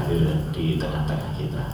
hadir di tengah-tengah kita.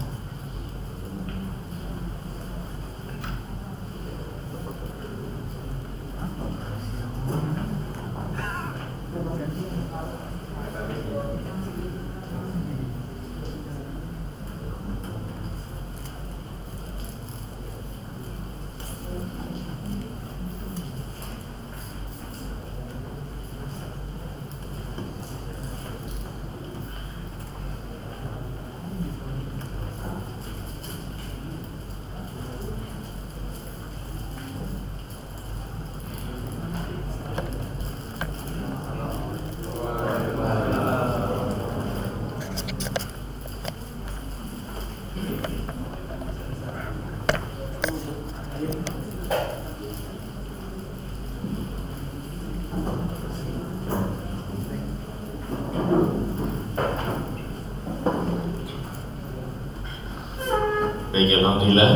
Baik, alhamdulillah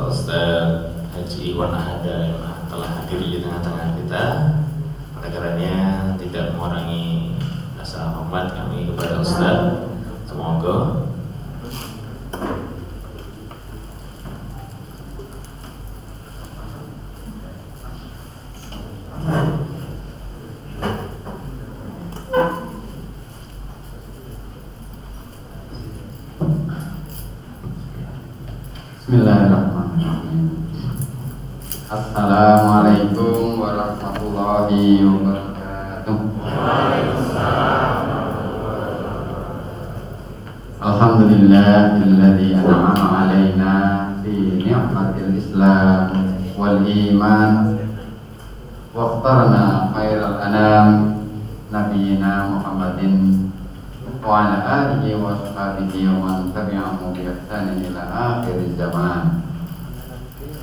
Ustaz Haji Iwan Ahada telah hadir di tengah-tengah kita. Oleh karenanya tidak mengurangi rasa hormat kami kepada Ustaz. Semoga Bismillahirrahmanirrahim. Assalamualaikum warahmatullahi wabarakatuh. Alhamdulillahilladzi an'ama 'alaina fi ni'matil Islam wal iman wa ikhtarna khairal anam nabiyina Muhammadin wa ala alihi wa sahbihi wa man tabi'ahum bi ihsanin ila akhir zaman.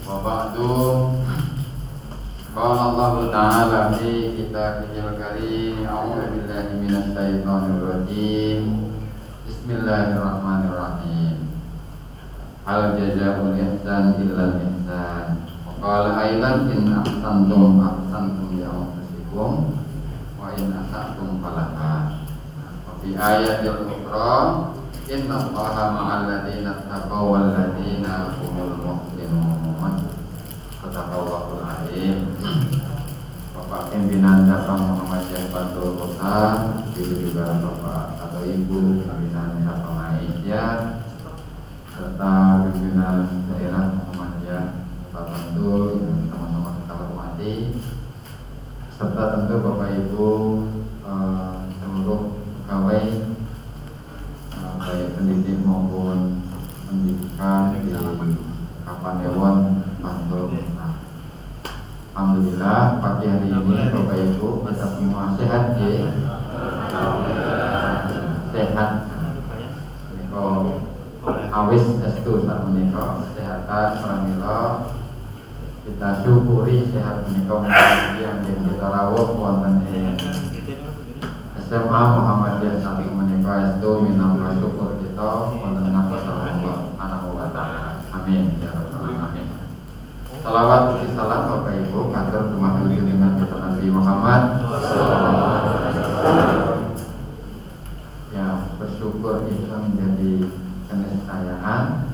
Wa ba'du. Qala Allah Ta'ala fi kitabihil karim, a'udzu billahi minasy syaithanir rajim. Bismillahirrahmanirrahim. Hal jazaa'ul ihsan illa al-ihsan. Wa qala aidan in ahsantum li anfusikum wa in asa'tum falaha. Di ayat yang ukhra, inna Allaha ma'al ladzina taqaw wal ladzina humul muhsinun. Sadaqallahul azim. Bapak pimpinan cabang Muhammadiyah Bantul Kota, begitu juga Bapak atau Ibu pimpinan cabang Aisyah, serta pimpinan daerah Muhammadiyah Kota Bantul yang teman-teman kita hormati, serta tentu Bapak Ibu seluruh pegawai baik pendidik maupun pendidikan di Kapanewon Bantul. Alhamdulillah pagi hari ini Bapak Ibu kita semua sehat ya. Sehat. Niko awis estu sak menika kesehatan pramila kita syukuri sehat menika yang kita rawuh wonten ing SMA Muhammadiyah satu menika itu minangka syukur kita wonten ngatos Allah Subhanahu wa taala. Amin ya rabbal alamin. Salawat dan salam Bapak Ibu kantor rumah junjungan kita Nabi Muhammad ya, bersyukur itu menjadi keniscayaan.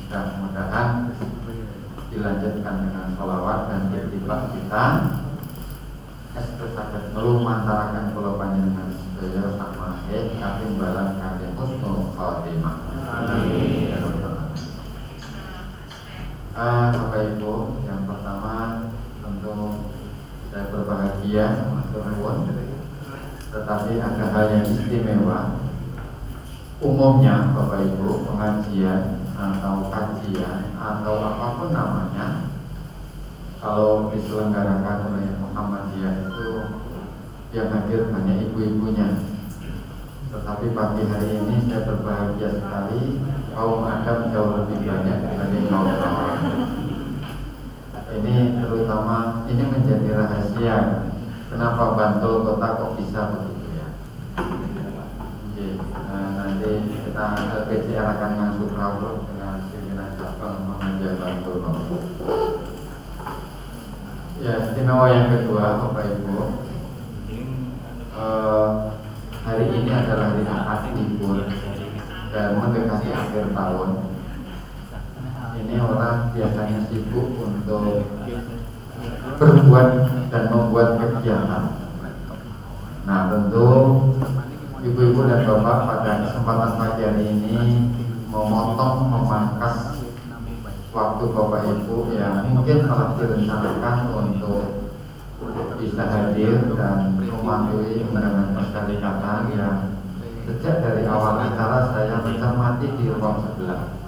Mudah-mudahan dilanjutkan dengan salawat dan ittiba kita. Sakit perlu mantarakan kula panjenengan sedaya sama kaping balang kanthi husnul khotimah. Amin. Bapak Ibu, yang pertama tentu saya berbahagia matur nuwun, tetapi ada hal yang istimewa. Umumnya Bapak Ibu pengajian atau kajian atau apapun namanya, kalau diselenggarakan oleh Muhammadiyah itu yang hadir hanya ibu-ibunya. Tetapi pagi hari ini saya berbahagia sekali, kaum Adam jauh lebih banyak dibanding kaum Hawa. Ini terutama ini menjadi rahasia kenapa Bantul Kota kok bisa begitu ya. Nanti kita LPCR akan masuk rapat dengan pimpinan cabang Muhammadiyah Bantul Kota. Ya, istimewa yang kedua Bapak Ibu, hari ini adalah hari Ahad libur dan mendekati akhir tahun, ini orang biasanya sibuk untuk berbuat dan membuat kegiatan. Nah, tentu ibu-ibu dan bapak pada kesempatan pagi hari ini memangkas waktu bapak ibu yang mungkin telah direncanakan untuk bisa hadir dan mematuhi undangan persyaratan yang sejak dari awal acara saya mencermati di ruang sebelah,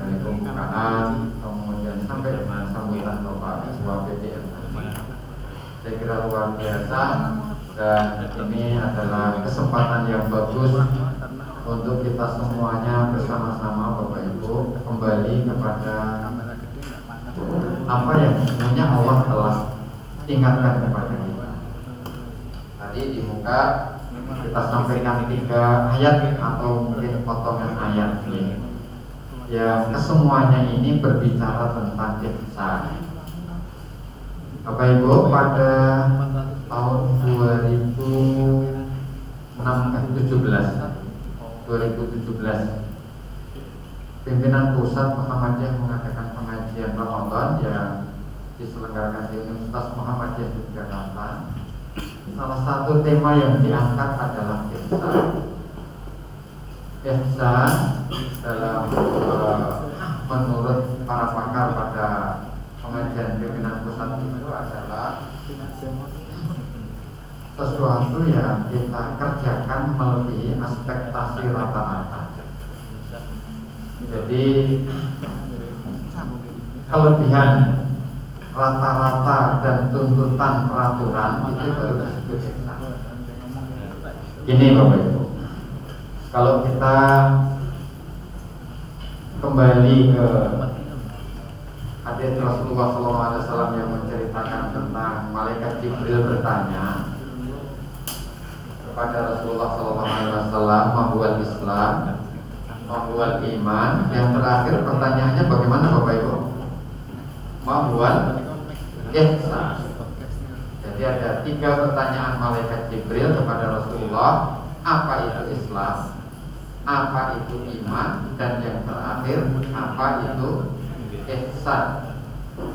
dari pembukaan kemudian sampai dengan sambutan bapak ketua PPM. Saya kira luar biasa, dan ini adalah kesempatan yang bagus untuk kita semuanya bersama-sama Bapak Ibu kembali kepada apa yang sebenarnya Allah telah ingatkan kepada kita. Tadi di muka kita sampaikan 3 ayat atau mungkin potongan ayat ini, yang kesemuanya ini berbicara tentang ihsan. Bapak Ibu, pada tahun 2017 pimpinan pusat Muhammadiyah mengadakan pengajian Ramadan yang diselenggarakan di Universitas Muhammadiyah Yogyakarta. Salah satu tema yang diangkat adalah ihsan. Ihsan dalam menurut para pakar pada pengajian pimpinan pusat itu adalah sesuatu yang kita kerjakan melebihi ekspektasi rata-rata. Jadi kelebihan rata-rata dan tuntutan peraturan itu baru disebut ihsan. Ini Bapak Ibu, kalau kita kembali ke hadits Rasulullah SAW yang menceritakan tentang malaikat Jibril bertanya kepada Rasulullah SAW, mahwal Islam, mahwal iman. Yang terakhir pertanyaannya bagaimana Bapak Ibu? Mahwal ihsan. Jadi ada 3 pertanyaan malaikat Jibril kepada Rasulullah: apa itu Islam, apa itu iman, dan yang terakhir apa itu ihsan.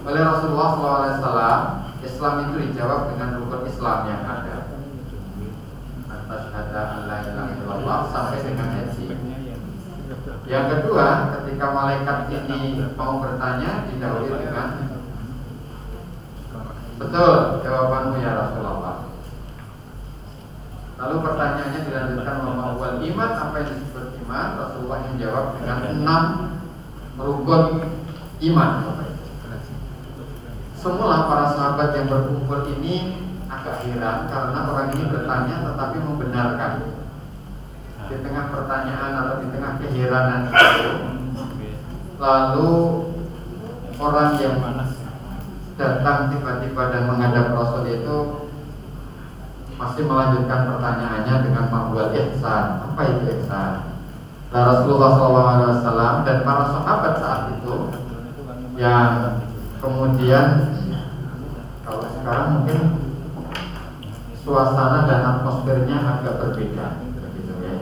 Oleh Rasulullah SAW, Islam itu dijawab dengan rukun Islam yang ada, asyhadu an la ilaha illallah, sampai dengan haji. Yang kedua, ketika malaikat ini mau bertanya, didahului dengan betul jawabanmu ya Rasulullah. Lalu pertanyaannya dilanjutkan mahwal iman, apa yang disebut iman? Rasulullah menjawab dengan 6 rukun iman. Semula para sahabat yang berkumpul ini agak heran karena orang ini bertanya tetapi membenarkan. Di tengah pertanyaan atau di tengah keheranan itu, lalu orang yang datang tiba-tiba dan menghadap Rasul itu masih melanjutkan pertanyaannya dengan mahwal ihsan. Apa itu ihsan? Nah, Rasulullah SAW dan para sahabat saat itu yang kemudian, kalau sekarang mungkin suasana dan atmosfernya agak berbeda, begitu ya.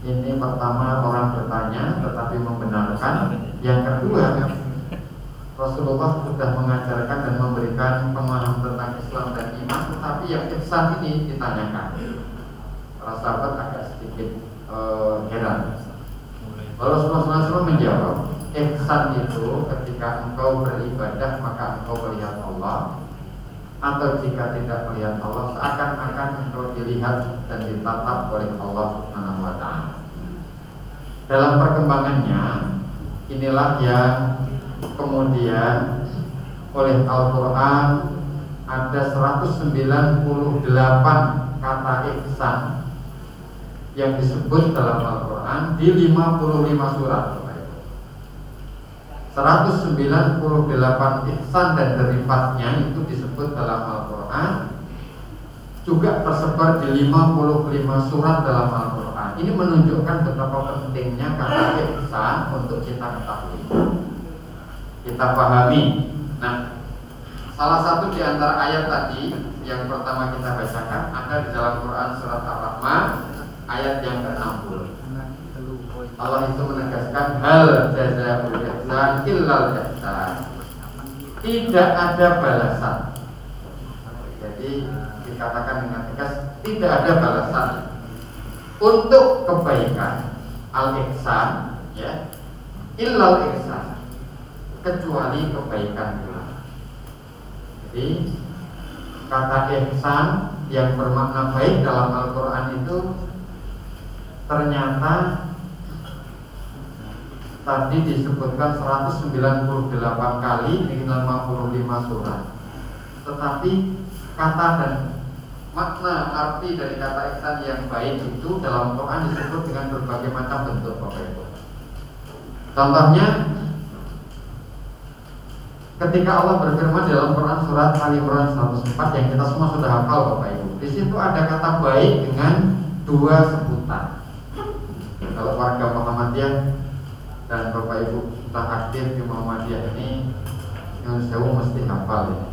Ini pertama orang bertanya tetapi membenarkan. Yang kedua, Rasulullah sudah mengajarkan dan memberikan pemahaman tentang Islam dan iman, tetapi yang ihsan ini ditanyakan. Para sahabat agak sedikit heran. Rasulullah SAW menjawab, ihsan itu ketika engkau beribadah maka engkau melihat Allah, atau jika tidak melihat Allah seakan-akan engkau dilihat dan ditatap oleh Allah Subhanahu wa Ta'ala. Dalam perkembangannya inilah yang kemudian oleh Al-Quran ada 198 kata ihsan yang disebut dalam Al-Quran di 55 surat. 198 ihsan dan derivatnya itu disebut dalam Al-Quran, juga tersebar di 55 surat dalam Al-Quran. Ini menunjukkan betapa pentingnya kata ihsan untuk kita ketahui, kita pahami. Nah, salah satu di antara ayat tadi yang pertama kita bacakan ada di dalam Quran surat Ar-Rahman ayat yang ke-60. Allah itu menegaskan hal jazaa'ul ihsan illal ihsan. Tidak ada balasan. Jadi dikatakan dengan tegas tidak ada balasan untuk kebaikan al-ihsan, ya, illal ihsan, kecuali kebaikan pula. Jadi kata ihsan yang bermakna baik dalam Al-Quran itu ternyata tadi disebutkan 198 kali di 55 surat. Tetapi kata dan makna arti dari kata ihsan yang baik itu dalam Quran disebut dengan berbagai macam bentuk, Bapak Ibu. Contohnya ketika Allah berfirman dalam Quran surat Ali Imran 104 yang kita semua sudah hafal, Bapak Ibu. Di situ ada kata baik dengan dua sebutan. Kalau warga Muhammadiyah dan Bapak Ibu sudah aktif di Muhammadiyah ini, yang saya mesti hafal ya.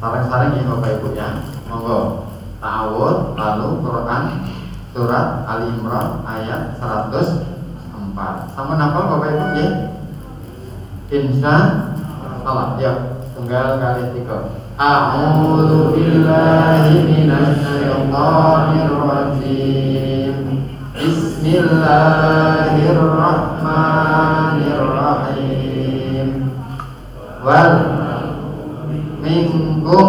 Sarang-sarang ya Bapak Ibu ya. Monggo. Ta'awud lalu Quran surat Ali Imran ayat 104. Sama hafal Bapak Ibu ya. Insya Allah. Ya, tunggal kali 3. A'udzu billahi minasy syaithanir rajim. Bismillahirrahmanirrahim. Wal minkum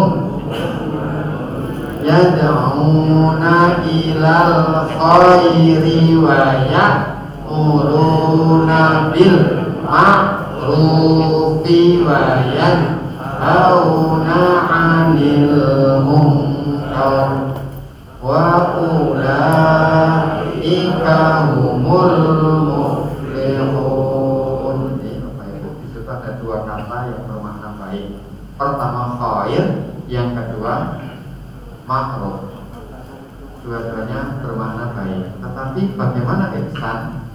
yad'una ilal khairi wa ya'muruna bil ma'rufi wa yanhauna 'anil munkar wa ulaika humul muflihun. Bapak Ibu, di situ ada dua kata yang bermakna baik. Pertama khair, yang kedua ma'ruf. Dua-duanya bermakna baik. Tetapi bagaimana ihsan?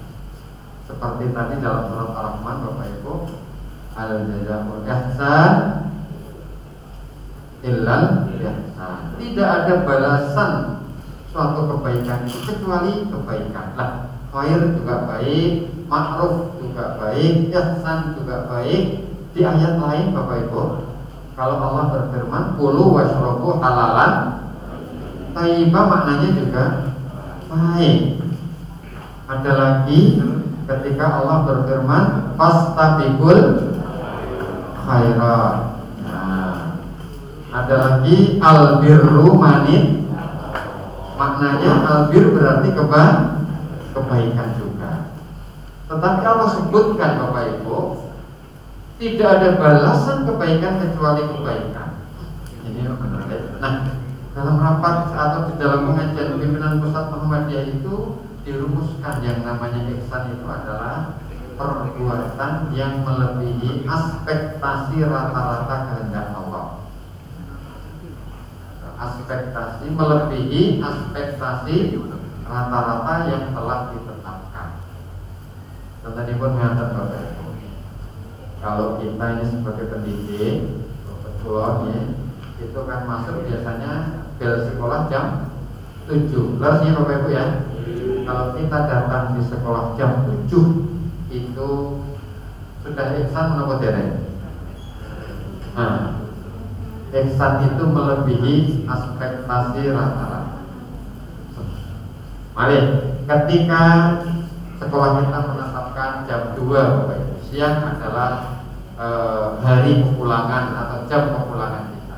Seperti tadi dalam surat Ar-Rahman, Bapak Ibu, al-jazaa'ul ihsan illal ihsan. Tidak ada balasan suatu kebaikan itu kecuali kebaikan. Lah, khair juga baik, ma'ruf juga baik, ihsan juga baik. Di ayat lain Bapak Ibu, kalau Allah berfirman kulu washrabu halalan thayyibah, maknanya juga baik. Ada lagi ketika Allah berfirman fastabiqul khairat. Nah, ada lagi albirru manit, maknanya albir berarti kebaikan juga. Tetapi Allah sebutkan Bapak Ibu, tidak ada balasan kebaikan kecuali kebaikan. Ini benar. Nah, dalam rapat atau di dalam pengajian pimpinan pusat Muhammadiyah itu dirumuskan yang namanya ihsan itu adalah perbuatan yang melebihi ekspektasi rata-rata kehendak Allah. Ekspektasi melebihi ekspektasi rata-rata yang telah ditetapkan. Dan tadi pun mengatakan Bapak Ibu, kalau kita ini sebagai pendidik, betul ya, itu kan masuk biasanya bel sekolah jam 7. Larasnya Bapak Ibu ya. Kalau kita datang di sekolah jam 7 itu sudah ihsan menapa dereng? Nah, ihsan itu melebihi ekspektasi rata-rata. Mari, ketika sekolah kita menetapkan jam 2 Bapak Ibu, siang adalah hari pepulangan atau jam pepulangan kita.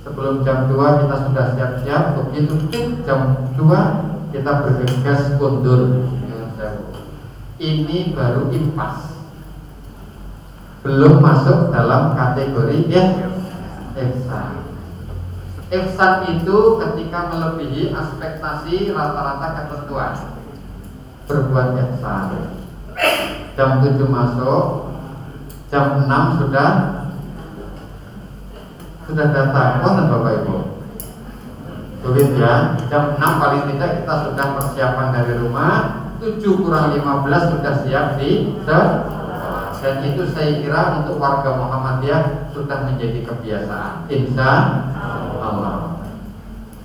Sebelum jam 2 kita sudah siap-siap. Begitu jam 2 kita bergegas kundur. Ini baru impas, belum masuk dalam kategori ihsan. Ihsan itu ketika melebihi ekspektasi rata-rata ketentuan. Berbuat ihsan. Jam 7 masuk, jam 6 sudah datang. Mohon Bapak Ibu, sulit ya. Jam 6 paling tidak kita sudah persiapan dari rumah. 7 kurang 15 sudah siap di sekolah. Dan itu saya kira untuk warga Muhammadiyah sudah menjadi kebiasaan. Insya Allah.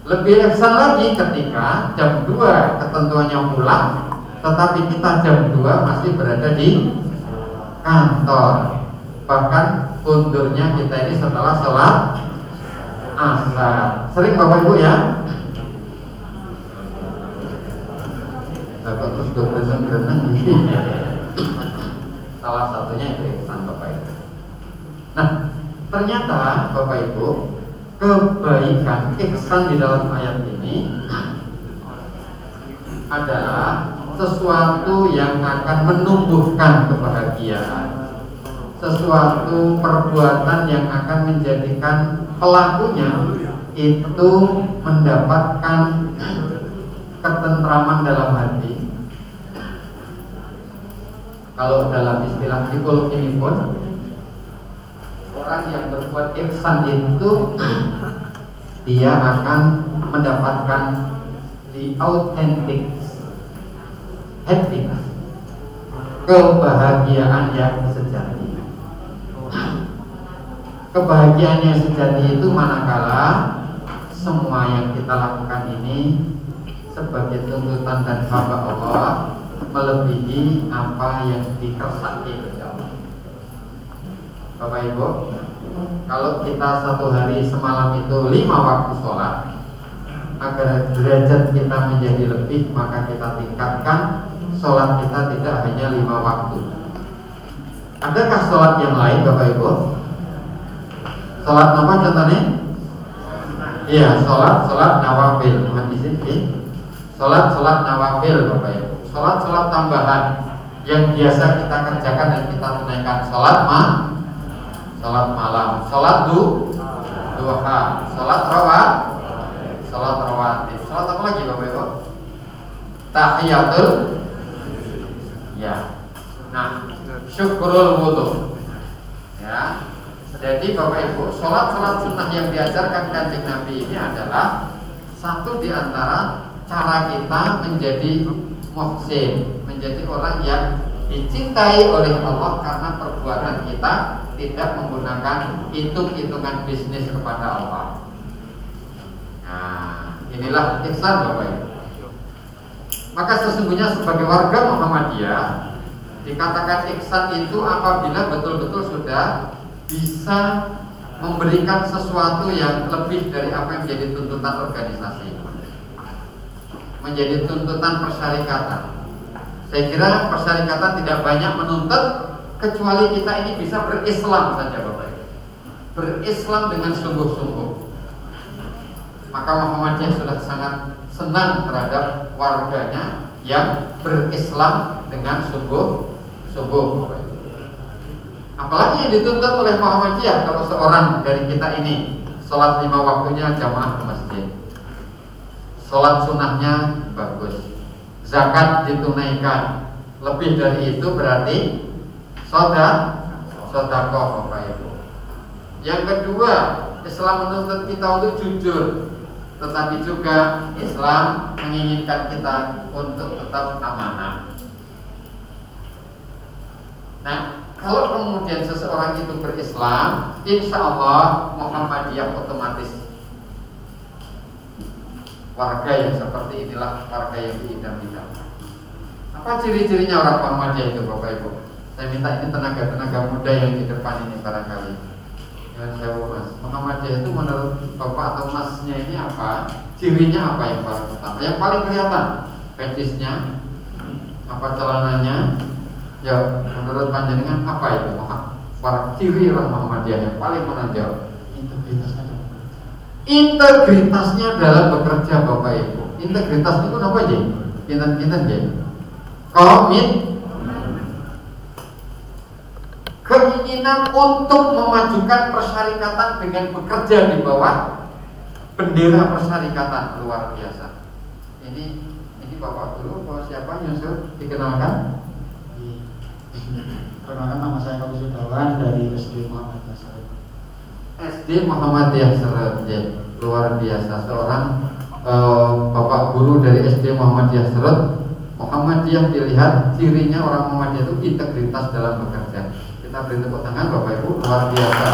Lebih ihsan lagi ketika jam 2 ketentuannya pulang, tetapi kita jam 2 masih berada di kantor. Bahkan undurnya kita ini setelah sholat asar. Sering Bapak Ibu ya? Bapak terus berenang-berenang gitu. Salah satunya itu ihsan Bapak Ibu. Nah, ternyata Bapak Ibu, kebaikan ihsan di dalam ayat ini adalah sesuatu yang akan menumbuhkan kebahagiaan, sesuatu perbuatan yang akan menjadikan pelakunya itu mendapatkan ketentraman dalam hati. Kalau dalam istilah psikologi pun, orang yang berbuat ihsan itu dia akan mendapatkan the authentic happiness, kebahagiaan yang sejati. Kebahagiaan yang sejati itu manakala semua yang kita lakukan ini sebagai tuntutan dan hamba Allah melebihi apa yang dikersaki oleh Allah. Bapak Ibu, kalau kita satu hari semalam itu 5 waktu sholat, agar derajat kita menjadi lebih, maka kita tingkatkan sholat kita tidak hanya 5 waktu. Adakah sholat yang lain Bapak Ibu? Sholat apa contohnya? Iya, sholat nawafil. Mohon izin, sholat nawafil Bapak Ibu. Sholat tambahan yang biasa kita kerjakan dan kita tunaikan. Sholat malam, sholat duha, sholat rawatib. Sholat apa lagi Bapak Ibu? Tahiyatul, ya. Nah, syukurul wudu, ya. Jadi Bapak Ibu, sholat sunnah yang diajarkan Kanjeng Nabi ini adalah satu di antara cara kita menjadi muhsin, menjadi orang yang dicintai oleh Allah karena perbuatan kita tidak menggunakan hitung-hitungan bisnis kepada Allah. Nah, inilah ihsan Bapak Ibu. Maka sesungguhnya sebagai warga Muhammadiyah dikatakan ihsan itu apabila betul-betul sudah bisa memberikan sesuatu yang lebih dari apa yang menjadi tuntutan organisasi, menjadi tuntutan persyarikatan. Saya kira persyarikatan tidak banyak menuntut kecuali kita ini bisa berislam saja Bapak Ibu. Berislam dengan sungguh-sungguh. Maka Muhammadiyah sudah sangat senang terhadap warganya yang berislam dengan sungguh-sungguh. Apalagi yang dituntut oleh Muhammadiyah kalau seorang dari kita ini sholat 5 waktunya jamaah ke masjid, sholat sunnahnya bagus, zakat ditunaikan, lebih dari itu berarti sedekah Bapak Ibu. Yang kedua, Islam menuntut kita untuk jujur, tetapi juga Islam menginginkan kita untuk tetap amanah. Nah, kalau kemudian seseorang itu berislam, insya Allah Muhammadiyah otomatis warga yang seperti inilah warga yang diidam-idamkan. Apa ciri-cirinya orang Muhammadiyah itu Bapak Ibu? Saya minta ini tenaga-tenaga muda yang di depan ini barangkali. Yang saya Mas, Muhammadiyah itu menurut Bapak atau Masnya ini apa? Cirinya apa yang paling utama? Yang paling kelihatan, fetisnya, apa celananya? Ya, menurut panjenengan apa itu para ciri orang Muhammadiyah yang paling menonjol? Integritasnya dalam bekerja Bapak Ibu. Integritas itu apa aja? Pinten-pinten ya. Keinginan untuk memajukan persyarikatan dengan bekerja di bawah bendera persyarikatan luar biasa. Ini Bapak dulu, Bapak siapa Yusuf dikenalkan? Perkenalkan, nama saya Pak Sudawan dari SD Muhammadiyah Seret. SD Muhammadiyah Seret, ya, luar biasa. Seorang Bapak guru dari SD Muhammadiyah Seret. Muhammadiyah dilihat cirinya orang Muhammadiyah itu integritas dalam bekerja. Kita beri tepuk tangan Bapak Ibu, luar biasa.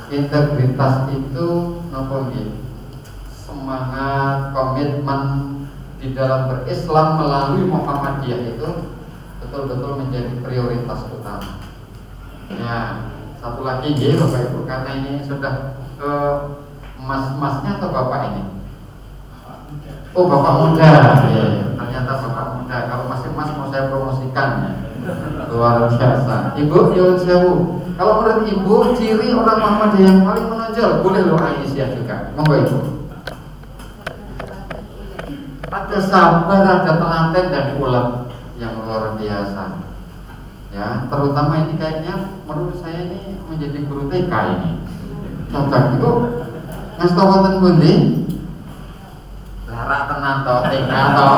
Integritas itu nopo nggih? Semangat, komitmen di dalam berislam melalui Muhammadiyah itu betul-betul menjadi prioritas utama. Ya, satu lagi nggih Bapak Ibu, karena ini sudah ke mas-masnya atau Bapak ini? Oh, Bapak muda. Ya, ternyata Bapak muda. Kalau masih mas mau saya promosikan ya. Luar biasa. Ibu nyuwun sewu. Kalau menurut Ibu ciri orang Muhammadiyah yang paling menonjol, boleh loh Aisyah juga. Monggo Ibu. Ada sabar, ada telaten dan ulet yang luar biasa. Ya, terutama ini kayaknya menurut saya ini menjadi guru TK ini. Cocok itu ngasih tau wonten pundi? Larak tenan to TK to.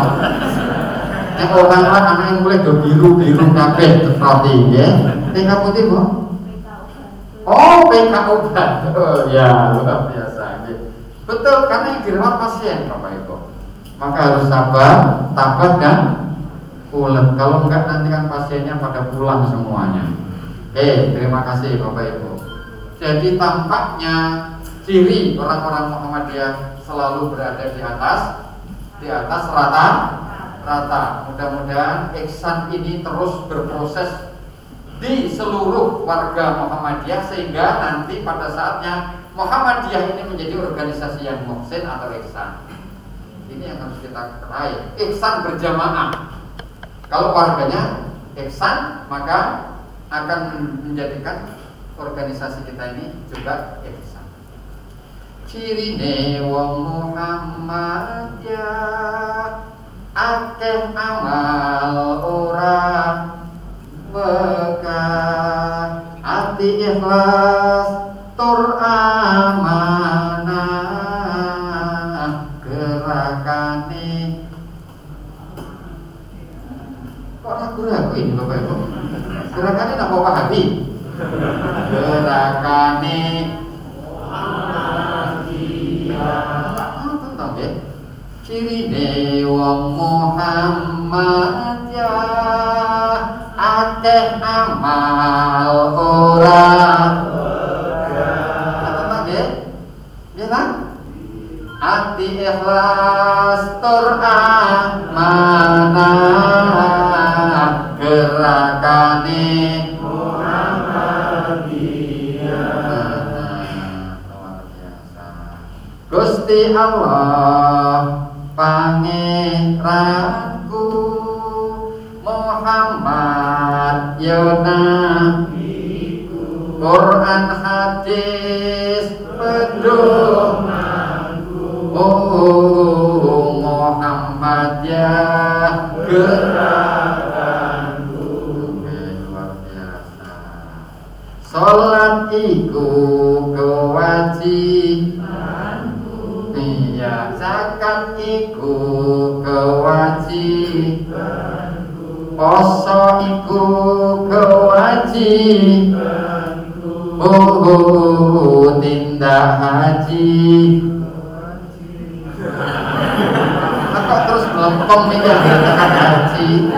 Nek orang lah anak yang mulai do biru-biru kabeh seperti nggih. TK putih, Bu? Oh, PK obat. Oh ya, luar biasa nggih. Betul, karena yang dirawat pasien Bapak Ibu. Maka harus sabar, tabah dan ulet. Kalau enggak nanti kan pasiennya pada pulang semuanya. Terima kasih Bapak Ibu. Jadi tampaknya ciri orang-orang Muhammadiyah selalu berada di atas rata. Mudah-mudahan ihsan ini terus berproses di seluruh warga Muhammadiyah sehingga nanti pada saatnya Muhammadiyah ini menjadi organisasi yang muhsin atau ihsan. Ini yang harus kita raih. Ihsan berjamaah. Kalau warganya ihsan, maka akan menjadikan organisasi kita ini juga ihsan. Cirine wong Muhammadiyah akeh amal ora bekah, ati ikhlas tur amanah, gerakane kok ragu-ragu ini Bapak Ibu? Gerakannya napa Pak Habi? Gerakane tentang ya cirine wong Muhammadiyah akeh amal ora tentang ya kan? Ati ikhlas tur amanah, gerakane Gusti Allah pangeranku Muhammad ya nabiku, Quran hadis pedomanku, oh Muhammad ya gerakanku. Luar biasa. Salat iku kewajibanku, iya zakat iku kewajibanku, poso iku kewajibanku, oh tindak haji. Kok terus melempem iki tekan haji.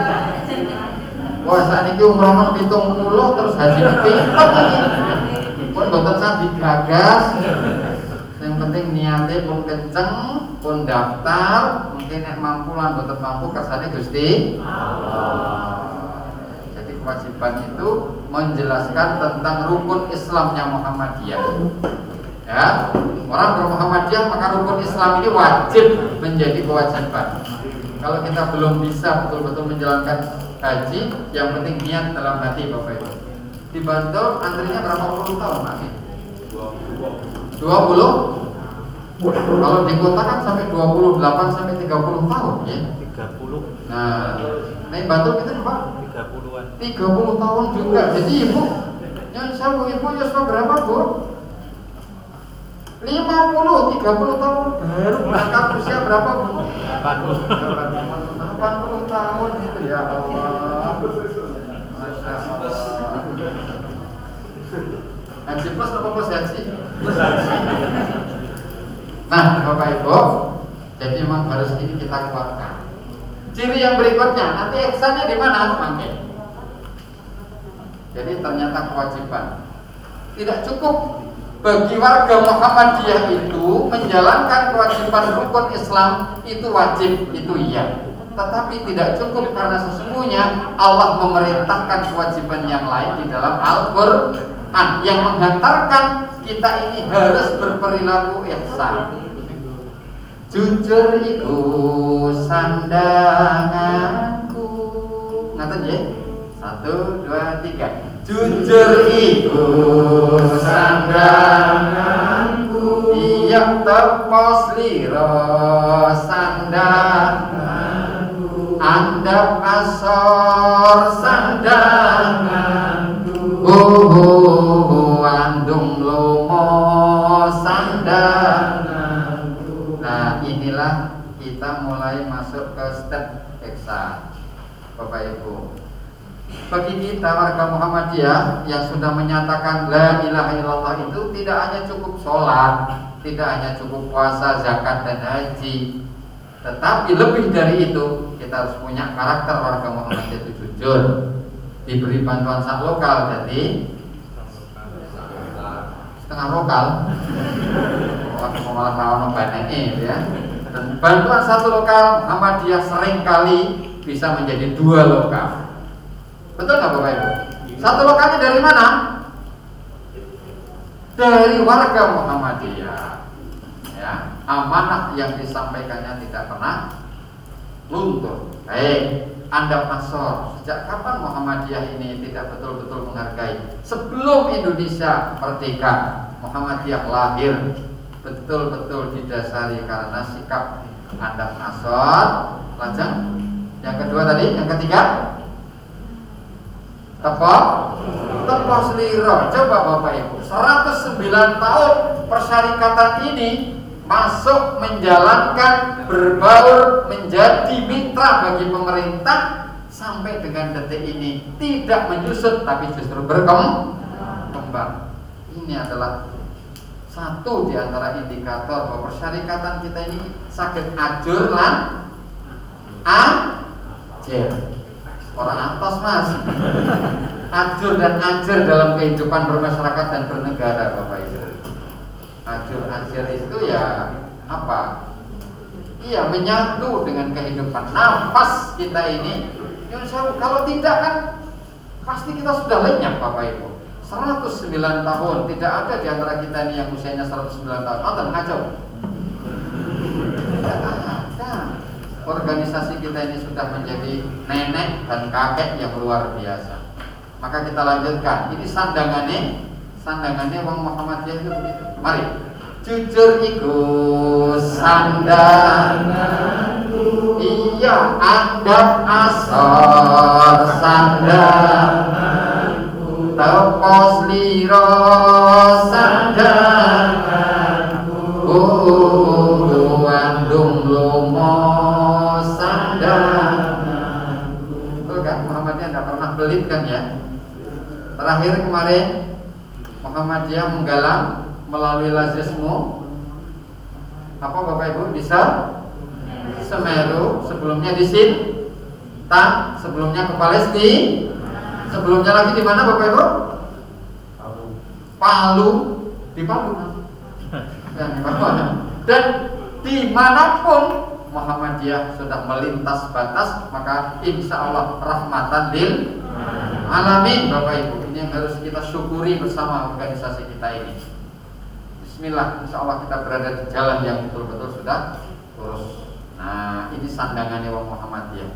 Wah saat ini umroh 70 terus haji pinter iki. Pun boten sah digagas. Yang penting niatnya pun kenceng, pun daftar, mungkin nek mampu lan boten mampu kersane Gusti Allah. Jadi kewajiban itu menjelaskan tentang rukun Islamnya Muhammadiyah. Ya, orang bermuhammadiyah maka rukun Islam ini wajib menjadi kewajiban. Kalau kita belum bisa betul-betul menjalankan haji, yang penting niat dalam hati Bapak Ibu. Di Bantul antrinya berapa puluh tahun nanti? 20? Kalau di kota kan sampai 28 sampai 30 tahun ya. 30. Nah, di Bantul kita Pak 30-an. 30 tahun juga. Jadi Ibu, yang saya Ibu ya berapa Bu? 50, 30 tahun baru berangkat usia berapa Bu? 80 tahun gitu ya Allah. Masya Allah. Haji plus apa plus haji? Nah Bapak Ibu, jadi memang harus ini kita kuatkan. Ciri yang berikutnya, nanti ihsannya di mana semakin? Jadi ternyata kewajiban tidak cukup bagi warga Muhammadiyah itu menjalankan kewajiban rukun Islam itu wajib, itu iya. Tetapi tidak cukup karena sesungguhnya Allah memerintahkan kewajiban yang lain di dalam Al-Quran yang menghantarkan kita ini harus berperilaku ihsan. Jujur iku sandanganku. Ngaten nggih? 1, 2, 3. Jujur iku sandanganku, iya tepos liro sandanganku, andap asor sandanganku, andung lomo sandanganku. Nah, inilah kita mulai masuk ke step ihsan, Bapak Ibu. Bagi kita warga Muhammadiyah yang sudah menyatakan la ilaha illallah itu tidak hanya cukup sholat, tidak hanya cukup puasa, zakat dan haji, tetapi lebih dari itu kita harus punya karakter warga Muhammadiyah itu jujur, diberi bantuan sak lokal jadi setengah lokal, malah kawan BNI ya. Dan bantuan satu lokal Muhammadiyah seringkali bisa menjadi 2 lokal. Betul nggak Bapak Ibu? Satu lokalnya dari mana? Dari warga Muhammadiyah. Ya, amanah yang disampaikannya tidak pernah luntur. Baik, Anda Masor, sejak kapan Muhammadiyah ini tidak betul-betul menghargai? Sebelum Indonesia merdeka, Muhammadiyah lahir betul-betul didasari karena sikap Anda Masor. Lajeng, yang kedua tadi, yang ketiga. Tepos liro. Coba Bapak Ibu, 109 tahun persyarikatan ini masuk menjalankan, berbaur, menjadi mitra bagi pemerintah sampai dengan detik ini tidak menyusut tapi justru berkembang. Ini adalah satu di antara indikator bahwa persyarikatan kita ini sakit ajur lan ajer. Orang atas mas, ajur dan ajar dalam kehidupan bermasyarakat dan bernegara Bapak Ibu. Ajur ajar itu ya apa? Iya, menyatu dengan kehidupan nafas kita ini. Kalau tidak kan pasti kita sudah lenyap Bapak Ibu. 109 tahun tidak ada di antara kita ini yang usianya 109 tahun. Nonton ngacau. Tidak ada. Organisasi kita ini sudah menjadi nenek dan kakek yang luar biasa. Maka kita lanjutkan. Ini sandangannya wong Muhammadiyah itu begitu. Mari. Jujur iku sandanganku, iya andap asor sandanganku, tepos liro sandanganku, andung lomo sandanganku. Betul kan? Muhammadiyah tidak pernah pelit kan ya. Terakhir kemarin Muhammadiyah menggalang melalui lazismu apa Bapak Ibu bisa Semeru, sebelumnya di Sintang, sebelumnya ke Palestina, sebelumnya lagi di mana Bapak Ibu? Palu, di Palu dan dimanapun Muhammadiyah sudah melintas batas, maka insya Allah rahmatan lil alamin Bapak Ibu. Ini yang harus kita syukuri bersama organisasi kita ini. Bismillah, insya Allah kita berada di jalan yang betul-betul sudah lurus. Nah, ini sandangannya wong Muhammadiyah.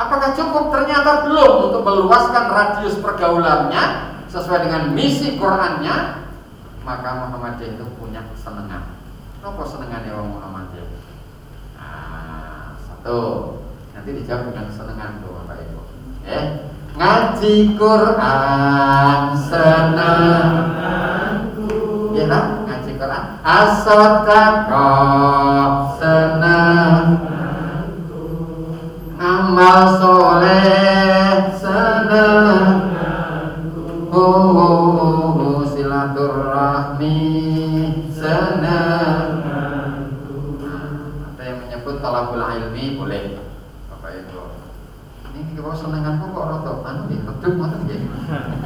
Apakah cukup? Ternyata belum untuk meluaskan radius pergaulannya sesuai dengan misi Qur'annya. Maka Muhammadiyah itu punya kesenangan. Apa senangannya wong Muhammadiyah? Nah, satu, nanti dijawab dengan kesenangan tuh Bapak Ibu. Ngaji Quran senanganku. Ya lah, ngaji Quran. As-sadaqah senanganku. Amal soleh senanganku. Silaturahmi senanganku. Ada yang menyebut talabul ilmi boleh Bapak Ibu. Ini kalau senanganku kok rotok anu nggih, redup ngoten nggih.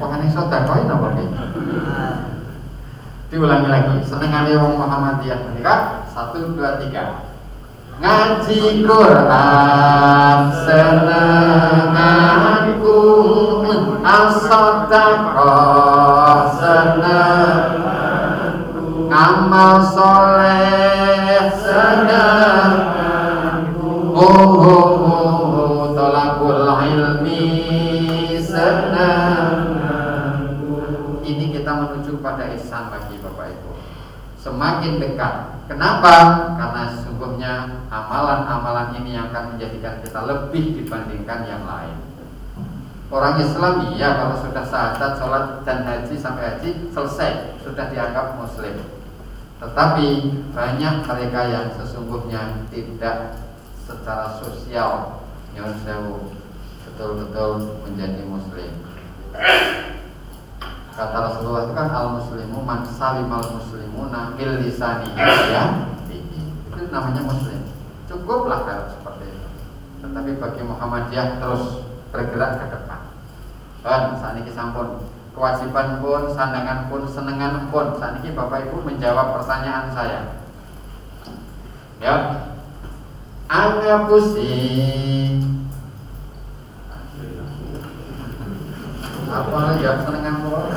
Kok ana sedekah napa nggih? Diulangi lagi, senengane wong Muhammadiyah menika 1, 2, 3. Ngaji Quran senenganku, as-sadaqah senenganku, amal soleh senenganku, tolakul ilmi senenganku. Ini kita menuju pada ihsan lagi Bapak Ibu. Semakin dekat. Kenapa? Karena sesungguhnya amalan-amalan ini yang akan menjadikan kita lebih dibandingkan yang lain. Orang Islam iya kalau sudah syahadat, sholat dan haji sampai haji selesai sudah dianggap muslim. Tetapi banyak mereka yang sesungguhnya tidak secara sosial yang betul-betul menjadi muslim. Kata Rasulullah itu kan al-muslimu man salimal muslimuna bil lisani, ya. Itu namanya muslim. Cukuplah kalau seperti itu. Tetapi bagi Muhammadiyah terus bergerak ke depan. Dan saat ini sampun kewajiban pun, sandangan pun, senengan pun. Saat ini Bapak Ibu menjawab pertanyaan saya. Ya. Angapusi apa ya senengan pun.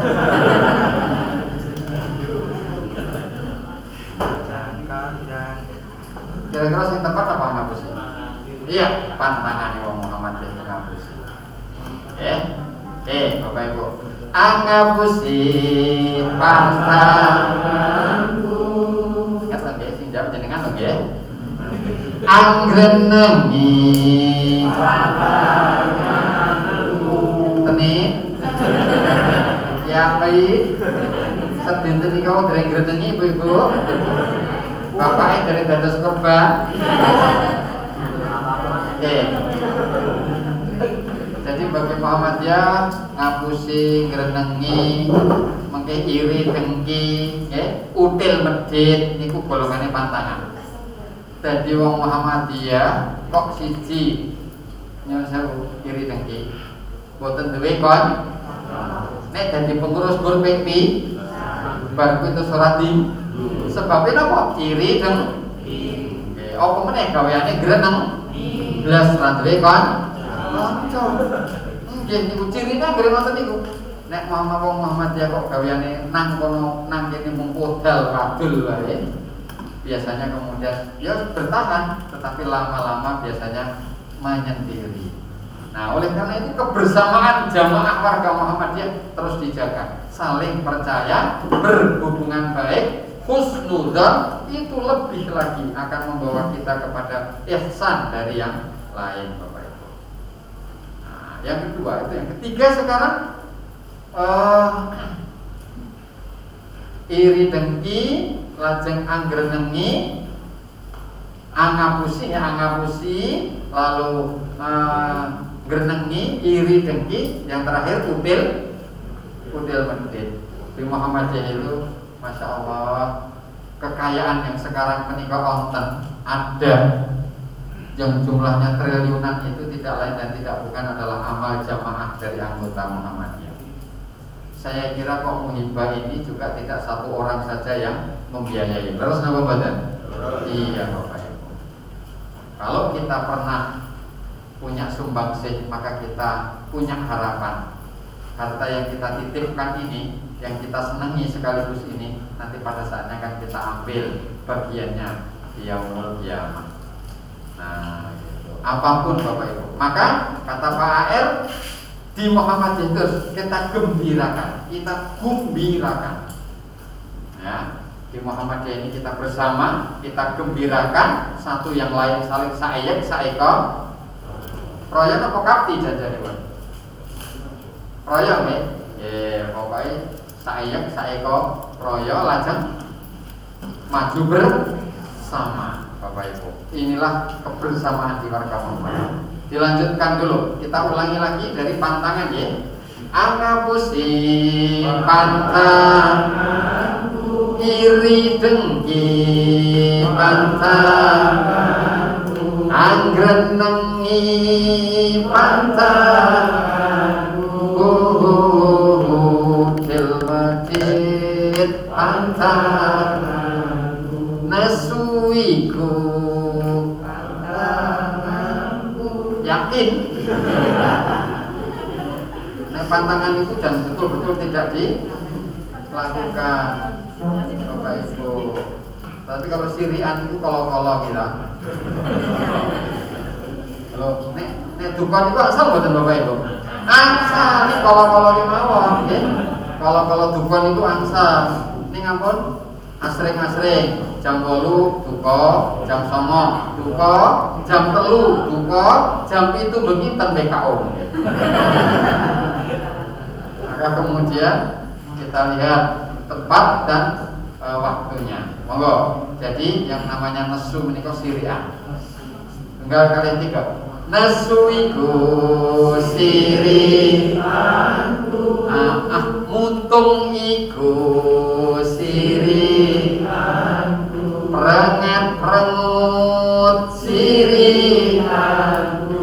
Kira-kira yang tepat apa ngapusi? Iya, pantangan wong Muhammad yang ngapusi. Bapak Ibu, ngapusi pantanganku. Kata nggih sing jawab jenengan to nggih. Anggenengi pantanganku. Tenin. Ya baik. Sedinten iki kau dereng grenengi Ibu-ibu. Bapaknya dari dados korban. Jadi bagi Muhammadiyah ngapusi, ngrenengi, mengke iri dengki, util medhit niku golongane pantangan. Dadi wong Muhammadiyah kok siji nyuwun sewu iri dengki. Mboten duwe kon. Nek dadi pengurus Gur PP bar kuwi terus ora di sebabnya apa? Iri dan apa meneh gaweane greneng blas randuwe kon kanca. Nggih niku cirine anggere ngoten niku. Nek Muhammadiyah kok gaweane nang kono nang kene mung podal kadul wae. Biasanya kemudian ya bertahan, tetapi lama-lama biasanya menyendiri. Nah, oleh karena itu kebersamaan jamaah warga Muhammadiyah terus dijaga, saling percaya, berhubungan baik. Husnudzan itu lebih lagi akan membawa kita kepada ihsan dari yang lain Bapak Ibu. Nah, yang kedua itu, yang ketiga sekarang iri dengki, lajeng anggrenengi, angapusi, lalu grenengi, iri dengki, yang terakhir util medhit. Di Muhammadiyah itu Masya Allah, kekayaan yang sekarang menikah wonten ada yang jumlahnya triliunan itu tidak lain dan tidak bukan adalah amal jamaah dari anggota Muhammadiyah. Saya kira kok muhibah ini juga tidak satu orang saja yang membiayai. Terus nama badan? Iya Bapak Ibu. Kalau kita pernah punya sumbangsih, maka kita punya harapan harta yang kita titipkan ini, yang kita senangi sekaligus ini, nanti pada saatnya akan kita ambil bagiannya di yaumul qiyamah. Nah, gitu. Apapun Bapak Ibu. Maka kata Pak AR di Muhammadiyah terus kita gembirakan, kita gembirakan. Ya, di Muhammadiyah ini kita bersama, kita gembirakan satu yang lain saling saiyek, saiko. Royan apa kapti jajane, Pak? Royan nggih. Pokoknya saiyek, saiko, royo, lajeng maju bersama Bapak Ibu. Inilah kebersamaan di warga Muhammadiyah. Dilanjutkan dulu, kita ulangi lagi dari pantangan ya. Angapusi pantangan, iri dengki pantangan, anggrenengi pantangan, util medhit pantangan. pantanganku, nesuiku pantanganku. Yakin? Nah, pantangan itu dan betul-betul tidak dilakukan, Bapak Ibu. Tapi kalau sirian itu kalau kita. Kalau nek dukun itu asal mboten Bapak Ibu. Angsal iki kalau kemawon nggih. Kalau dukun itu angsal. Ning ampun asring-asring jam 8 duka, jam 9 duka, jam 3 duka, jam 7 bengi ten BKO. Maka kemudian kita lihat tempat dan waktunya. Monggo. Jadi yang namanya nesu menika sirian. Tunggal kalian 3. Nesuiku sirianku, mutung iku sirianku, prengat-prengut sirianku,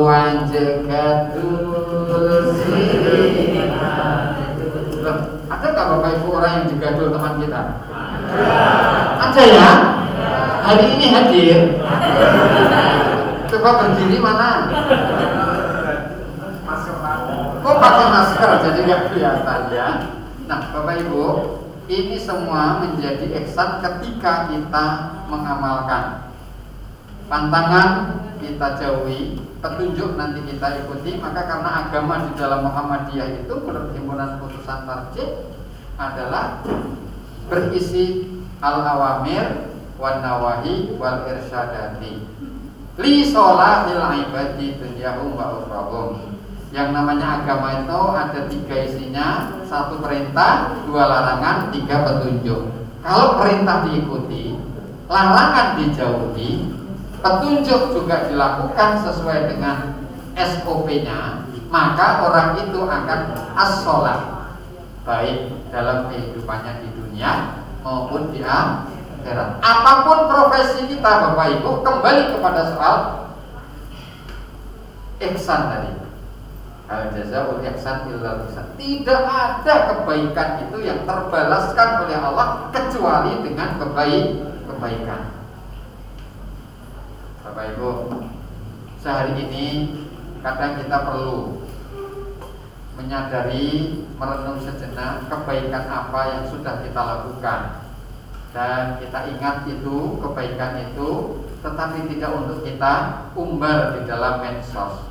wanjegatul sirianku. Ada nggak Bapak Ibu orang yang digadul teman kita? Ada ya? Hari ini hadir. Coba berdiri mana? Kok pakai masker jadi nggak kelihatan ya? Nah, Bapak Ibu, ini semua menjadi ihsan ketika kita mengamalkan. Pantangan kita jauhi, petunjuk nanti kita ikuti. Maka karena agama di dalam Muhammadiyah itu menurut himpunan putusan tarjih adalah berisi al-awamir wan nawahi wal irsyadati li sholahil ibadi dunyahum wa ukhrahum. Yang namanya agama itu ada 3 isinya, 1 perintah, 2 larangan, 3 petunjuk. Kalau perintah diikuti, larangan dijauhi, petunjuk juga dilakukan sesuai dengan SOP-nya, maka orang itu akan as-sholah, baik dalam kehidupannya di dunia maupun di akhirat. Apapun profesi kita Bapak Ibu, kembali kepada soal ihsan tadi. Al-jazaa'ul ihsan illal ihsan. Tidak ada kebaikan itu yang terbalaskan oleh Allah kecuali dengan kebaikan. Bapak Ibu, sehari ini kadang kita perlu menyadari, merenung sejenak kebaikan apa yang sudah kita lakukan. Dan kita ingat itu, kebaikan itu, tetapi tidak untuk kita umbar di dalam medsos.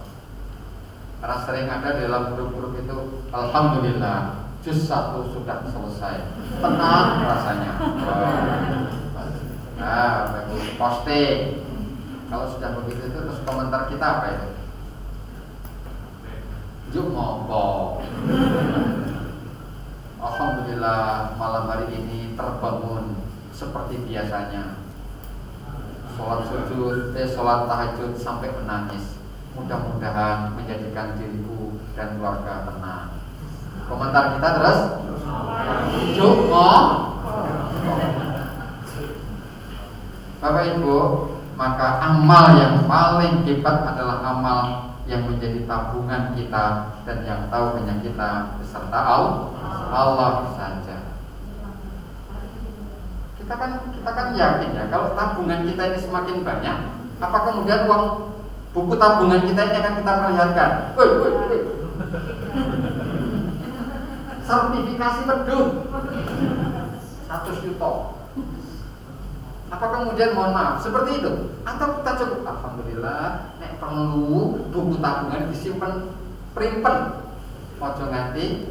Karena sering ada di dalam grup-grup itu, alhamdulillah, juz 1 sudah selesai, tenang rasanya. Nah, posting. Kalau sudah begitu itu, terus komentar kita apa itu? Juk ngopo. Alhamdulillah malam hari ini terbangun seperti biasanya. Sholat tahajud sampai menangis. Mudah-mudahan menjadikan diriku dan keluarga tenang. Komentar kita terus juk Bapak Ibu, maka amal yang paling hebat adalah amal yang menjadi tabungan kita dan yang tahu hanya kita beserta Allah saja. Kita kan yakin ya, kalau tabungan kita ini semakin banyak, apa kemudian uang buku tabungan kita ini akan kita perlihatkan? Sertifikasi pedun 100 juta. Apa kemudian mohon maaf seperti itu? Atau kita cukup alhamdulillah nek perlu buku tabungan disimpan primpen, ojo nganti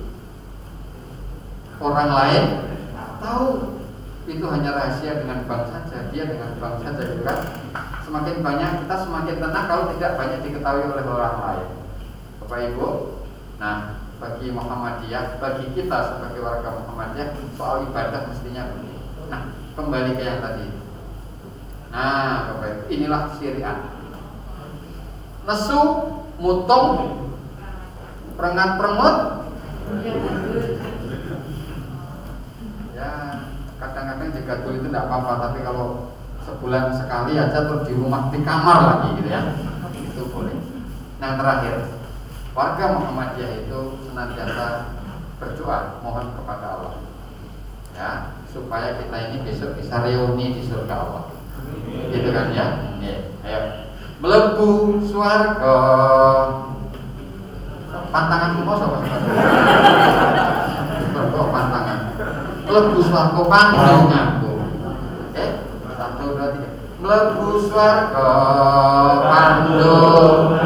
orang lain tahu. Itu hanya rahasia dengan bank saja, dia dengan bank saja juga. Semakin banyak kita semakin tenang kalau tidak banyak diketahui oleh orang lain. Bapak Ibu, nah bagi Muhammadiyah, bagi kita sebagai warga Muhammadiyah, soal ibadah mestinya begini. Nah, kembali ke yang tadi. Nah, Bapak Ibu, inilah syariat. Nesu, mutung, perengat-perengut. Ya, kadang-kadang digadul itu tidak apa-apa, tapi kalau sebulan sekali aja terus di rumah, di kamar lagi gitu ya, itu boleh. Nah, terakhir, warga Muhammadiyah itu senantiasa berdoa, mohon kepada Allah. ya, supaya kita ini besok bisa reuni di surga Allah. Gitu kan ya? Ayo. Mlebu swarga. Pantangan ku mosok. Swarga pantangan. Mlebu swarga pandonganku. 1 2 3. Mlebu swarga pandonganku.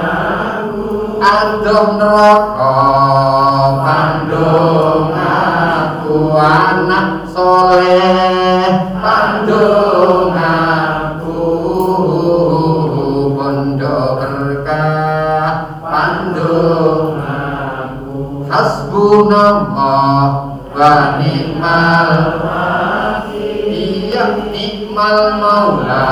Adoh neraka pandonganku. Anak soleh pandonganku. Bondo berkah pandonganku. Hasbunallah wa ni'mal wakil. Iya, ni'mal maula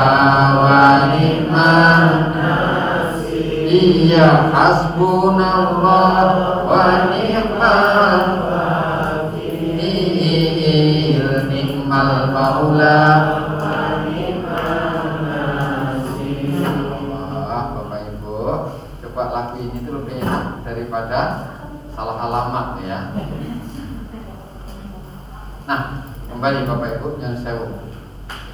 wa ni'mal nasir. Iya, hasbunallah wa ni'mal wakil. Ni'mal maula wa ni'mal nasir. Bapak Ibu, coba lagu ini tuh lebih enak daripada salah alamat ya. Nah, kembali Bapak Ibu yang sewu.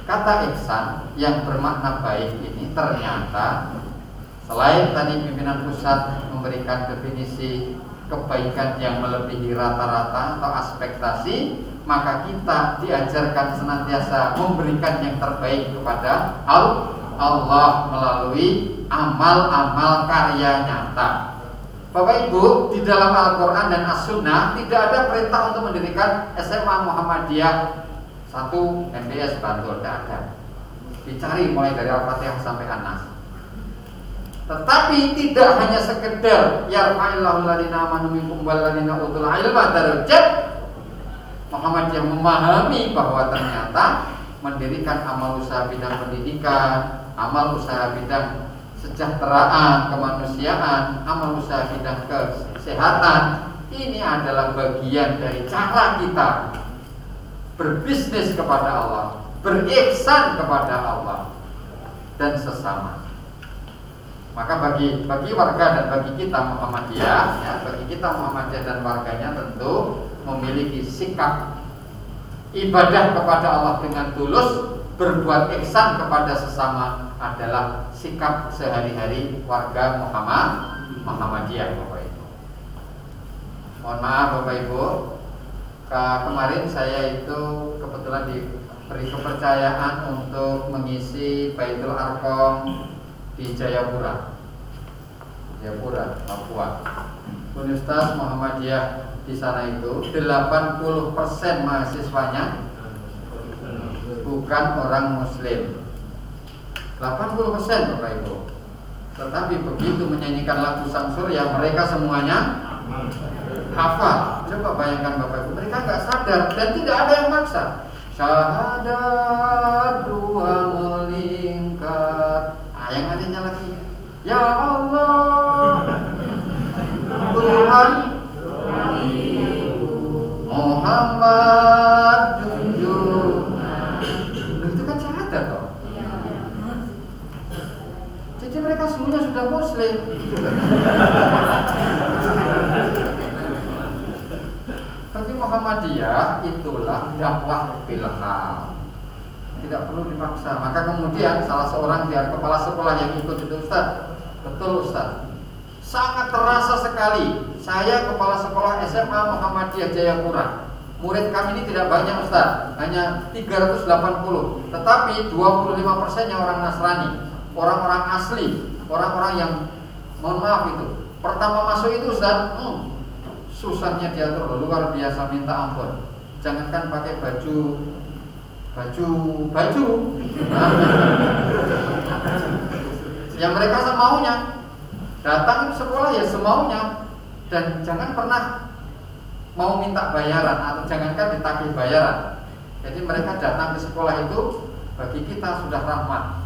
Kata ihsan yang bermakna baik ini ternyata selain tadi pimpinan pusat memberikan definisi kebaikan yang melebihi rata-rata atau ekspektasi, maka kita diajarkan senantiasa memberikan yang terbaik kepada Allah melalui amal-amal karya nyata. Bapak Ibu, di dalam Al-Quran dan As-Sunnah tidak ada perintah untuk mendirikan SMA Muhammadiyah 1 MBS Bantul, tidak ada. Dicari mulai dari Al-Fatihah sampai An-Nas. Tetapi tidak hanya sekedar yarfa'illahu alladziina aamanu minkum walladziina utul ilma darajat. Muhammadiyah memahami bahwa ternyata mendirikan amal usaha bidang pendidikan, amal usaha bidang kesejahteraan, kemanusiaan, amal usaha bidang kesehatan, ini adalah bagian dari cara kita berbisnis kepada Allah, berihsan kepada Allah dan sesama. Maka bagi warga dan bagi kita Muhammadiyah, ya, bagi kita Muhammadiyah dan warganya tentu memiliki sikap ibadah kepada Allah dengan tulus, berbuat ihsan kepada sesama adalah sikap sehari-hari warga Muhammadiyah, Bapak Ibu. Mohon maaf Bapak Ibu, kemarin saya itu kebetulan diberi kepercayaan untuk mengisi Baitul Arqam di Jayapura, Papua. Universitas Muhammadiyah di sana itu 80% mahasiswanya bukan orang Muslim. 80% Bapak Ibu. Tetapi begitu menyanyikan lagu Samsur ya mereka semuanya hafal. Coba bayangkan Bapak Ibu, mereka nggak sadar dan tidak ada yang maksa. Syahadat dua melingkar. Yang adanya lagi, ya Allah Tuhan Muhammad junjungan. Itu kan syahadat toh. Jadi mereka semuanya sudah Muslim. Bagi Muhammadiyah itulah dakwah bilham, tidak perlu dipaksa. Maka kemudian salah seorang dari kepala sekolah yang ikut itu, Ustaz, betul Ustaz, sangat terasa sekali. Saya kepala sekolah SMA Muhammadiyah Jayapura. Murid kami ini tidak banyak Ustaz, hanya 380. Tetapi 25%-nya orang Nasrani, orang-orang asli, orang-orang yang mohon maaf itu pertama masuk itu Ustaz, susahnya diatur luar biasa, minta ampun. Jangankan pakai baju yang mereka semaunya, datang ke sekolah ya semaunya, dan jangan pernah mau minta bayaran atau jangankan ditagih bayaran. Jadi mereka datang ke sekolah itu bagi kita sudah rahmat.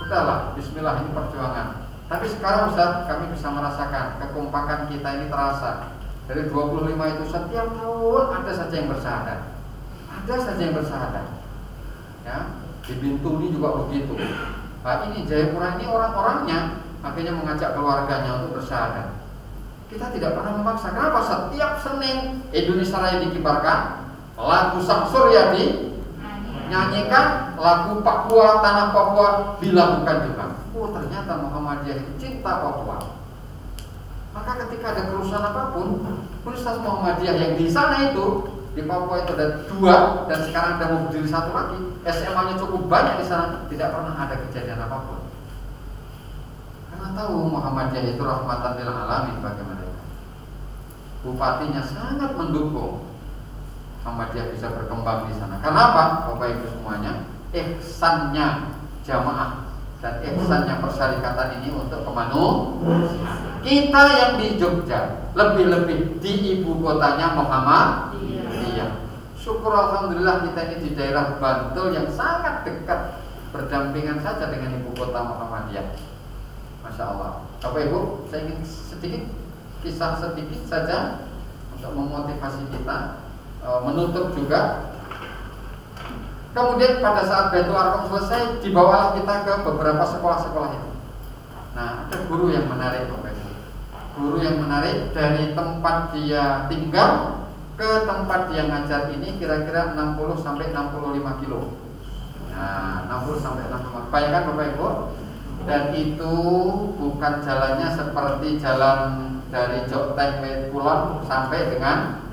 Udahlah, bismillah, ini perjuangan. Tapi sekarang Ustaz, kami bisa merasakan kekompakan kita ini terasa. Dari 25 itu setiap tahun ada saja yang bersyahadat. Ada saja yang bersyahadat. Ya, di Bintuni juga begitu. Nah, ini Jayapura ini orang-orangnya akhirnya mengajak keluarganya untuk bersyahadat. Kita tidak pernah memaksa. Kenapa? Setiap Senin Indonesia Raya dikibarkan, lagu Samsur ya dinyanyikan, lagu Papua, tanah Papua dilakukan juga. Oh, ternyata Muhammadiyah itu cinta Papua. Maka ketika ada kerusuhan apapun, Universitas Muhammadiyah yang di sana itu, di Papua itu ada 2 dan sekarang ada mau berdiri 1 lagi. SMA-nya cukup banyak di sana, tidak pernah ada kejadian apapun. Karena tahu Muhammadiyah itu rahmatan lil alamin bagi mereka. Bupatinya sangat mendukung Muhammadiyah bisa berkembang di sana. Kenapa? Bapak Ibu semuanya, ihsannya jamaah dan ihsannya persyarikatan ini untuk kemanusiaan. Kita yang di Jogja, lebih-lebih di ibu kotanya Muhammadiyah. Syukur alhamdulillah kita ini di daerah Bantul yang sangat dekat, berdampingan saja dengan ibu kota Muhammadiyah. Masya Allah. Bapak Ibu, saya ingin kisah sedikit saja untuk memotivasi kita, menutup juga. Kemudian pada saat Baitul Arqam selesai, dibawalah kita ke beberapa sekolah-sekolah itu. Nah, ada guru yang menarik, Bapak Ibu. Guru yang menarik dari tempat dia tinggal ke tempat dia ngajar ini kira-kira 60 sampai 65 kilo. Nah, 60 sampai 65. Bayangkan Bapak Ibu, dan itu bukan jalannya seperti jalan dari Jokteng Kulon sampai dengan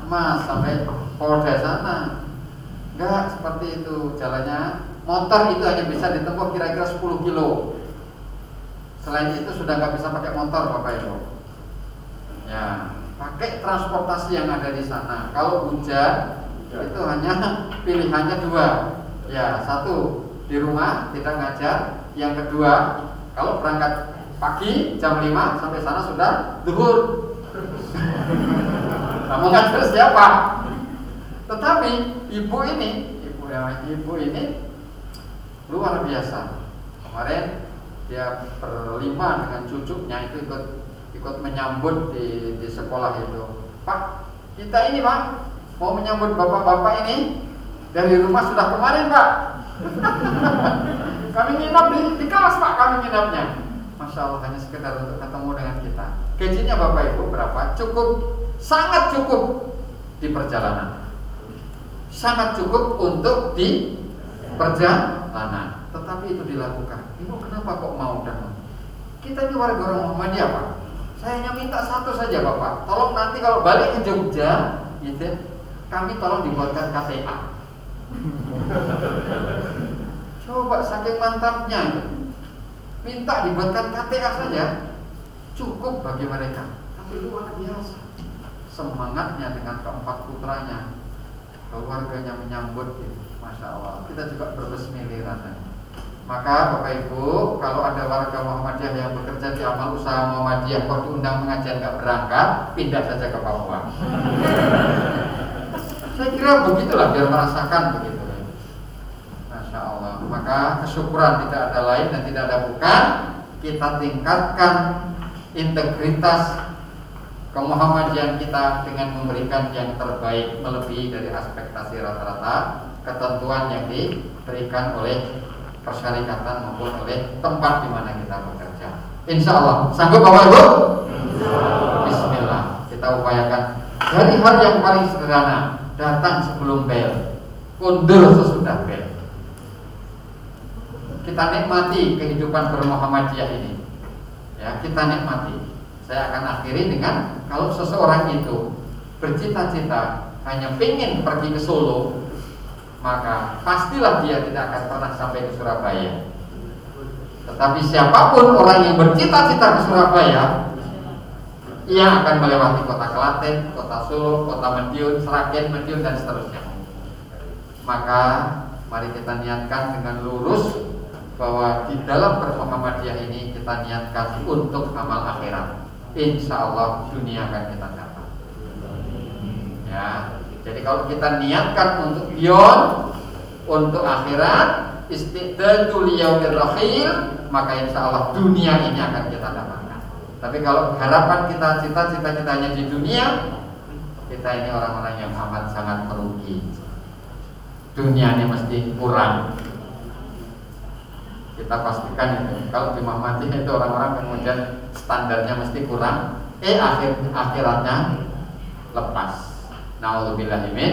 Mas sampai Polda sana. Enggak seperti itu jalannya. Motor itu hanya bisa ditempuh kira-kira 10 kilo. Selain itu sudah nggak bisa pakai motor Bapak Ibu. Ya, pakai transportasi yang ada di sana. Kalau hujan itu hanya pilihannya 2. Ya, 1 di rumah tidak ngajar. Yang kedua, kalau berangkat pagi jam 5 sampai sana sudah zuhur. Kamu ngajar siapa? Tetapi ibu ini luar biasa. Kemarin dia berlima dengan cucunya itu ikut menyambut di sekolah itu. Pak, kita ini Pak mau menyambut bapak-bapak ini dari rumah sudah kemarin Pak. Kami nginap di kelas Pak, kami nginapnya. Masya Allah, hanya sekedar untuk ketemu dengan kita. Gajinya Bapak Ibu berapa? Cukup, sangat cukup di perjalanan. Sangat cukup untuk di perjalanan. Tetapi itu dilakukan. Ibu kenapa kok mau dan mau? Kita ini warga orang Muhammadiyah Pak. Saya hanya minta satu saja Bapak. Tolong nanti kalau balik ke Jogja, gitu, kami tolong dibuatkan KTA. Coba saking mantapnya, minta dibuatkan KTA saja, cukup bagi mereka. Tapi luar biasa semangatnya dengan keempat putranya, keluarganya menyambut, Masya Allah. Kita juga berbesmili rasanya. Maka Bapak Ibu, kalau ada warga Muhammadiyah yang bekerja di amal usaha Muhammadiyah kok diundang pengajian nggak berangkat, pindah saja ke Papua. Saya kira begitulah, biar merasakan begitu. Masya Allah. Maka kesyukuran tidak ada lain dan tidak ada bukan. Kita tingkatkan integritas kemuhammadiyan kita dengan memberikan yang terbaik, melebihi dari ekspektasi rata-rata ketentuan yang diberikan oleh persyarikatan maupun oleh tempat di mana kita bekerja. Insya Allah. Sanggup Bapak Ibu? Bismillah. Kita upayakan dari hal yang paling sederhana, datang sebelum bel, mundur sesudah bel. Kita nikmati kehidupan bermuhammadiyah ini. Ya, kita nikmati. Saya akan akhiri dengan, kalau seseorang itu bercita-cita hanya ingin pergi ke Solo, maka pastilah dia tidak akan pernah sampai ke Surabaya. Tetapi siapapun orang yang bercita-cita ke Surabaya, ia akan melewati kota Klaten, kota Solo, kota Madiun, Sragen, Madiun dan seterusnya. Maka mari kita niatkan dengan lurus bahwa di dalam bermuhammadiyah ini kita niatkan untuk amal akhirat. Insya Allah dunia akan kita dapat. Ya, jadi kalau kita niatkan untuk beyond, untuk akhirat, istiqdatul yaumir akhir, maka insya Allah dunia ini akan kita dapatkan. Tapi kalau harapan kita, cita-cita kita hanya di dunia, kita ini orang-orang yang amat sangat merugi. Dunia ini mesti kurang. Kita pastikan itu. Kalau di Muhammadiyah itu orang-orang kemudian standarnya mesti kurang, akhiratnya lepas. Nauzubillahi min.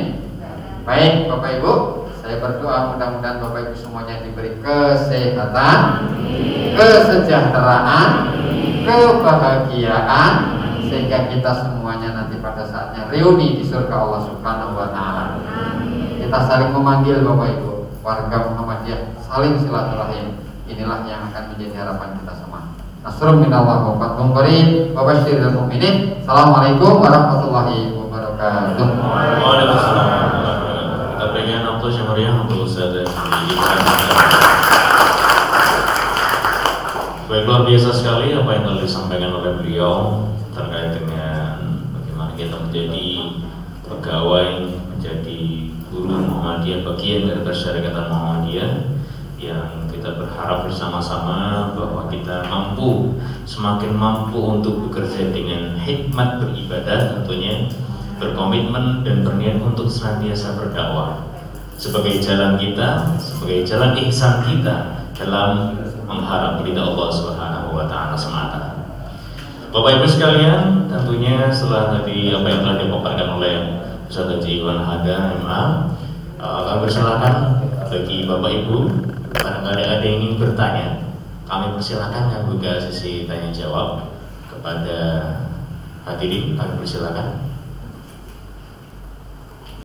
Baik Bapak Ibu, saya berdoa mudah-mudahan Bapak Ibu semuanya diberi kesehatan, kesejahteraan, kebahagiaan, sehingga kita semuanya nanti pada saatnya reuni di surga Allah Subhanahu wa taala. Kita saling memanggil Bapak Ibu, warga Muhammadiyah saling silaturahim. Inilah yang akan menjadi harapan kita semua. Nasrun minallah wa fathun qarib wa basyiril mu'minin. Assalamualaikum warahmatullahi wabarakatuh. Waalaikumsalam. Kita berikan waktu yang meriah untuk Ustaz dan baik, luar biasa sekali apa yang telah disampaikan oleh beliau terkait dengan bagaimana kita menjadi pegawai, menjadi guru Muhammadiyah, bagian dari persyarikatan Muhammadiyah, yang kita berharap bersama-sama bahwa kita semakin mampu untuk bekerja dengan hikmat beribadah, tentunya berkomitmen dan berniat untuk senantiasa berdakwah sebagai jalan kita, sebagai jalan ihsan kita dalam mengharap ridha Allah Subhanahu wa taala semata. Bapak Ibu sekalian, tentunya setelah tadi apa yang telah dipaparkan oleh Ustaz Haji Iwan Hada MA, kami persilakan bagi Bapak Ibu barangkali ada yang ingin bertanya, kami persilakan membuka sesi tanya jawab kepada hadirin. Kami persilakan.